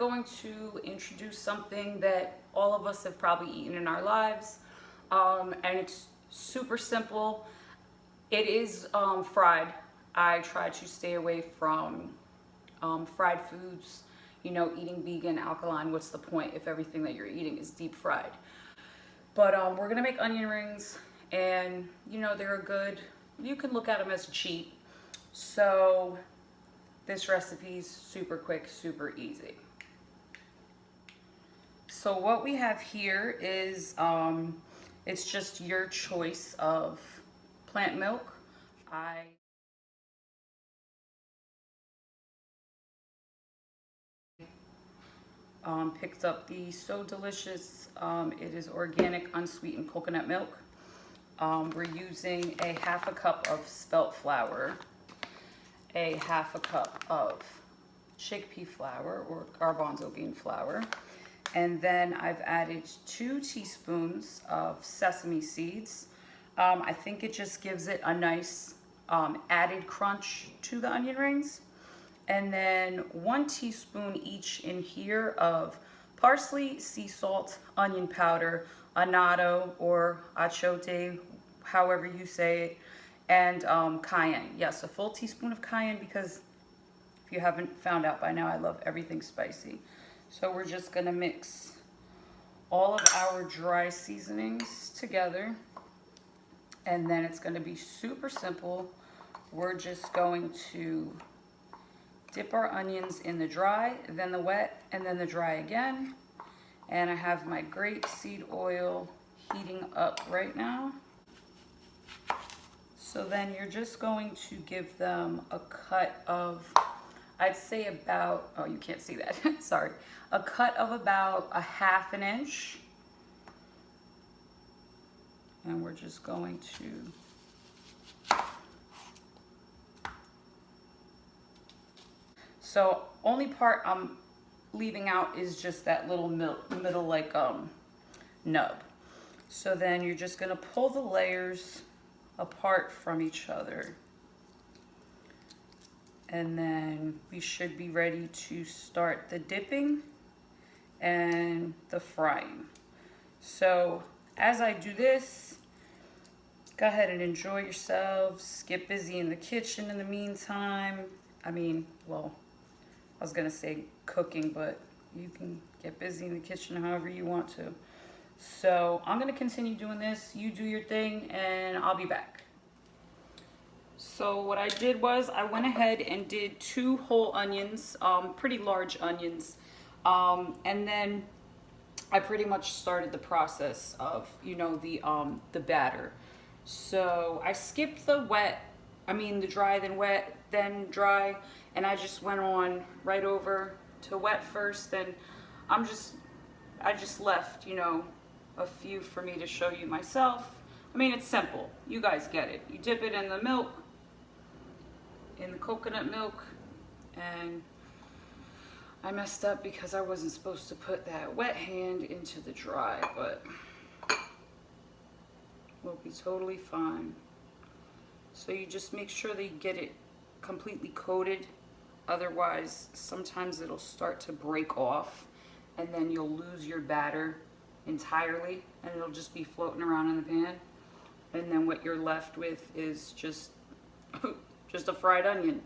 going to introduce something that all of us have probably eaten in our lives, and it's super simple. It is fried. I try to stay away from fried foods. You know, eating vegan, alkaline, what's the point if everything that you're eating is deep fried? But we're gonna make onion rings, and you know, they're a good, you can look at them as a cheat. So this recipe is super quick, super easy. So what we have here is, it's just your choice of plant milk. I picked up the So Delicious, it is organic unsweetened coconut milk. We're using a half a cup of spelt flour, a half a cup of chickpea flour or garbanzo bean flour, and then I've added 2 teaspoons of sesame seeds. I think it just gives it a nice added crunch to the onion rings. And then 1 teaspoon each in here of parsley, sea salt, onion powder, annatto or achiote, however you say it, and cayenne. Yes, a full teaspoon of cayenne, because if you haven't found out by now, I love everything spicy. So we're just gonna mix all of our dry seasonings together, and then it's gonna be super simple. We're just going to dip our onions in the dry, then the wet, and then the dry again. And I have my grapeseed oil heating up right now. So then you're just going to give them a cut of, I'd say about, oh, you can't see that, sorry. A cut of about a ½ inch. And we're just going to, so only part I'm leaving out is just that little middle like nub. So then you're just gonna pull the layers apart from each other. And then we should be ready to start the dipping and the frying. So as I do this, go ahead and enjoy yourselves. Get busy in the kitchen in the meantime. I mean, well, I was gonna say cooking, but you can get busy in the kitchen however you want to. So I'm gonna continue doing this. You do your thing and I'll be back. So what I did was I went ahead and did 2 whole onions, pretty large onions. And then I pretty much started the process of, you know, the batter. So I skipped the dry, then wet, then dry, and I just went on right over to wet first. And I just left, you know, a few for me to show you myself. I mean, it's simple. You guys get it. You dip it in the milk, in the coconut milk, and I messed up because I wasn't supposed to put that wet hand into the dry, but we'll be totally fine. So you just make sure that you get it completely coated. Otherwise, sometimes it'll start to break off and then you'll lose your batter entirely and it'll just be floating around in the pan. And then what you're left with is just a fried onion.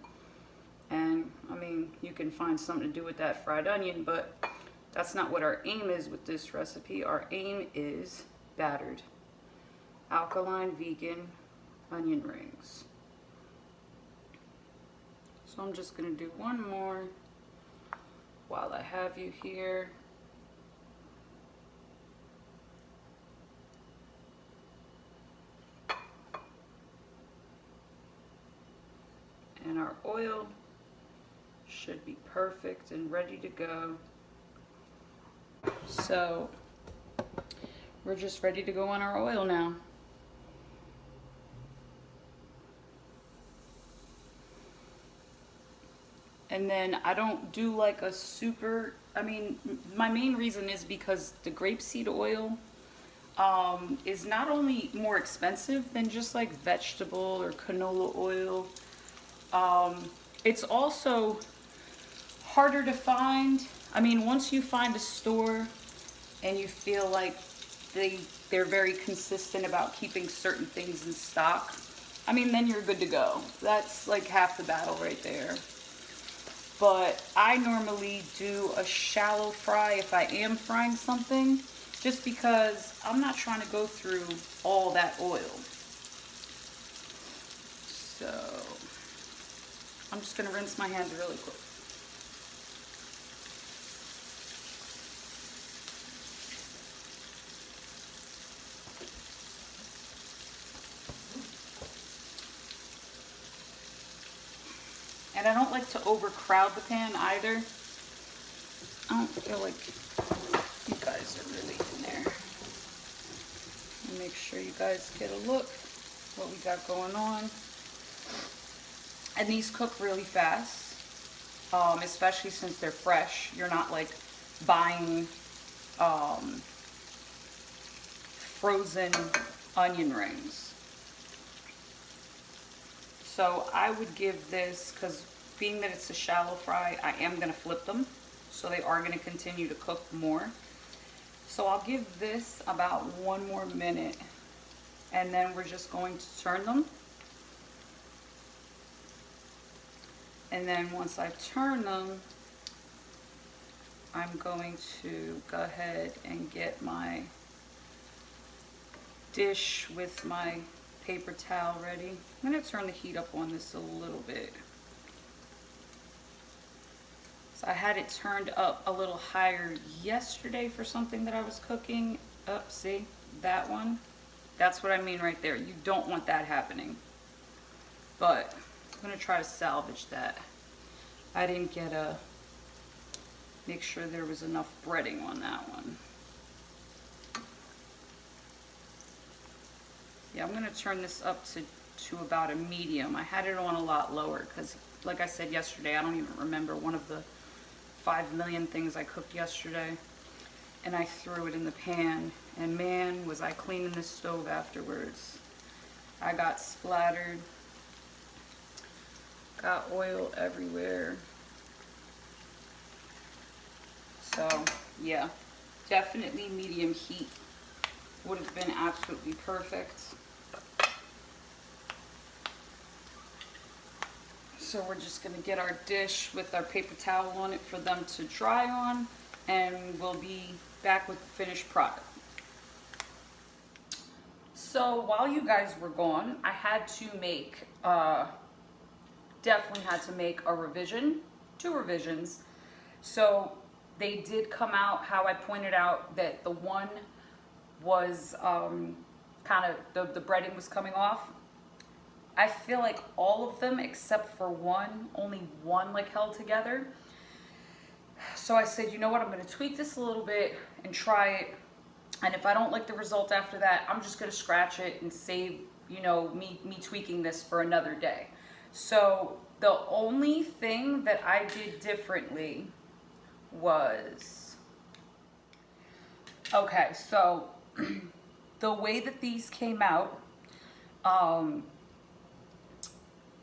And I mean, you can find something to do with that fried onion, but that's not what our aim is with this recipe. Our aim is battered, alkaline, vegan onion rings. So I'm just gonna do one more while I have you here. And our oil should be perfect and ready to go. So we're just ready to go on our oil now. And then I don't do like a super, I mean, my main reason is because the grapeseed oil is not only more expensive than just like vegetable or canola oil, it's also harder to find. I mean, once you find a store and you feel like they're very consistent about keeping certain things in stock, I mean, then you're good to go. That's like half the battle right there. But I normally do a shallow fry if I am frying something, just because I'm not trying to go through all that oil. So I'm just gonna rinse my hands really quick. And I don't like to overcrowd the pan either. I don't feel like you guys are really in there. Make sure you guys get a look what we got going on. And these cook really fast, especially since they're fresh. You're not like buying frozen onion rings. So I would give this, because being that it's a shallow fry, I am going to flip them. So they are going to continue to cook more. So I'll give this about 1 more minute. And then we're just going to turn them. And then once I turn them, I'm going to go ahead and get my dish with my paper towel ready. I'm going to turn the heat up on this a little bit. So I had it turned up a little higher yesterday for something that I was cooking. Oh, see, that one? That's what I mean right there. You don't want that happening. But I'm going to try to salvage that. I didn't get make sure there was enough breading on that one. Yeah, I'm going to turn this up to about a medium. I had it on a lot lower because, like I said yesterday, I don't even remember one of the 5 million things I cooked yesterday. And I threw it in the pan. And man, was I cleaning the stove afterwards. I got splattered. Got oil everywhere. So, yeah. Definitely medium heat would have been absolutely perfect. So we're just going to get our dish with our paper towel on it for them to dry on, and we'll be back with the finished product. So while you guys were gone, I had to make, definitely had to make a revision, 2 revisions. So they did come out how I pointed out that the one was kind of, the breading was coming off. I feel like all of them except for one, only one like held together. So I said, you know what, I'm going to tweak this a little bit and try it. And if I don't like the result after that, I'm just going to scratch it and save, you know, me tweaking this for another day. So the only thing that I did differently was, okay, so the way that these came out,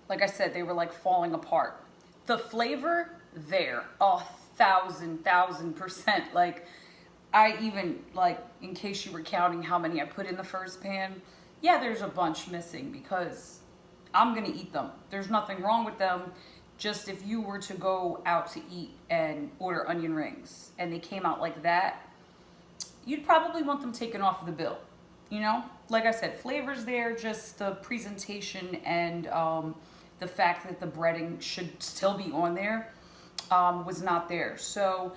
like I said, they were like falling apart. The flavor there, 1,000%. Like, I even, like, in case you were counting how many I put in the first pan, yeah, there's a bunch missing because I'm gonna eat them. There's nothing wrong with them. Just if you were to go out to eat and order onion rings and they came out like that, you'd probably want them taken off the bill. You know, like I said, flavors there, just the presentation and the fact that the breading should still be on there was not there. So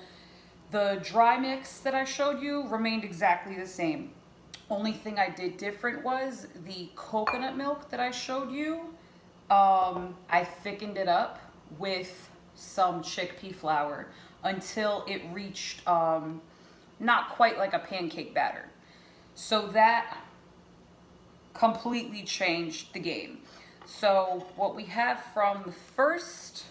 the dry mix that I showed you remained exactly the same. Only thing I did different was the coconut milk that I showed you. I thickened it up with some chickpea flour until it reached not quite like a pancake batter. So that completely changed the game. So what we have from the first,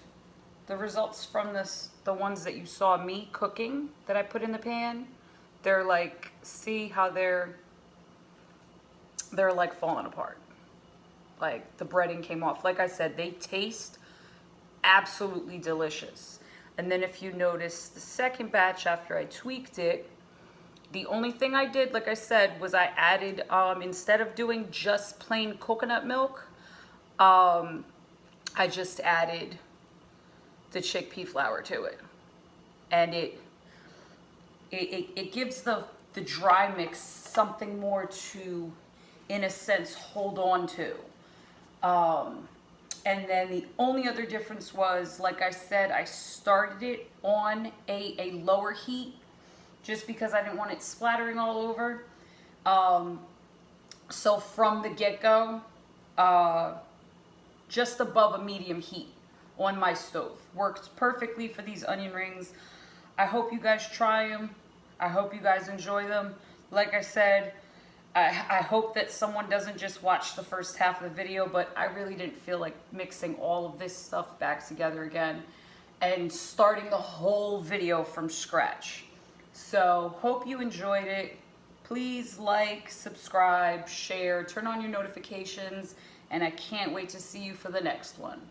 the results from this, the ones that you saw me cooking that I put in the pan, they're like, see how they're like falling apart. Like the breading came off. Like I said, they taste absolutely delicious. And then if you notice the second batch after I tweaked it, the only thing I did, like I said, was I added, instead of doing just plain coconut milk, I just added the chickpea flour to it. And it gives the dry mix something more to, in a sense, hold on to. And then the only other difference was, like I said, I started it on a lower heat just because I didn't want it splattering all over. So from the get-go, just above a medium heat on my stove. Works perfectly for these onion rings. I hope you guys try them. I hope you guys enjoy them. Like I said, I hope that someone doesn't just watch the first half of the video, but I really didn't feel like mixing all of this stuff back together again and starting the whole video from scratch. So, hope you enjoyed it. Please like, subscribe, share, turn on your notifications, and I can't wait to see you for the next one.